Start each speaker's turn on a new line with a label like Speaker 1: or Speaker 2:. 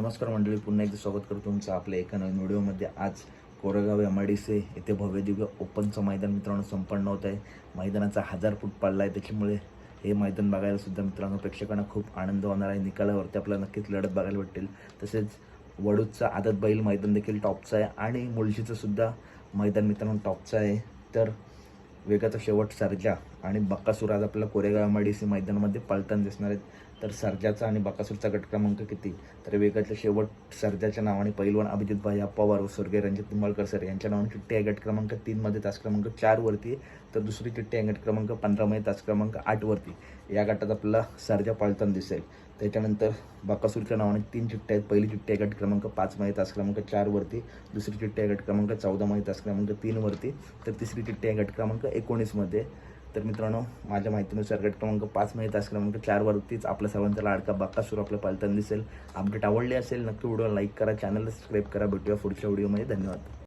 Speaker 1: नमस्कार मंडळी, पुन्हा एकदा स्वागत करतो तुमचं आपल्या एका नवीन व्हिडिओमध्ये। आज कोरेगाव MIDC येथे भव्य दिव्य ओपनचं मैदान मित्रांनो संपन्न होत आहे। मैदानाचा 1000 फूट पल्ला आहे, त्याच्यामुळे हे मैदान बघायला सुद्धा मित्रांनो प्रेक्षकांना खूप आनंद होणार आहे। निकालावरती आपल्याला नक्कीच लढत बघायला भेटेल। तसेच वडूजचा आदत बैल मैदान देखील टॉपचं आहे आणि मुळशीचं सुद्धा मैदान मित्रांनो टॉपचं आहे। तर वेगाचा शेवट सर्जा आणि बकासूर आज आपल्याला कोरेगाव MIDC मैदानामध्ये पळताना दिसणार आहेत। तर सर्जाचा आणि बकासूरचा गट क्रमांक किती? तर वेगाचा शेवट सर्जाच्या नावाने पैलवान अभिजित भाई पवार व स्वर्गीय रणजित निंबाळकर सर यांच्या नावाने चिठ्ठी आहे गट क्रमांक 3 मध्ये तास क्रमांक 4 वरती। तर दुसरी चिठ्ठी आहे गट क्रमांक 15 मध्ये तास क्रमांक 8 वरती। या गटात आपल्याला सर्जा पळताना दिसेल। त्याच्यानंतर बकासूरच्या नावाने 3 चिठ्ठ्या आहेत। पहिली चिठ्ठी आहे गट क्रमांक 5 मध्ये तास क्रमांक 4 वरती, दुसरी चिठ्ठी आहे गट क्रमांक 14 मध्ये तास क्रमांक 3 वरती, तर तिसरी चिठ्ठी आहे गट क्रमांक 19 मध्ये। तर मित्रांनो, माझ्या माहितीनुसार गट क्रमांक 5 मध्ये तास क्रमांक 4 वरतीच आपल्या सर्वांचा लाडका बकासूर आपल्या पळताना दिसेल। अपडेट आवडले असेल नक्की व्हिडिओला लाईक करा, चॅनलला सबस्क्राईब करा। भेटूया पुढच्या व्हिडिओमध्ये। धन्यवाद।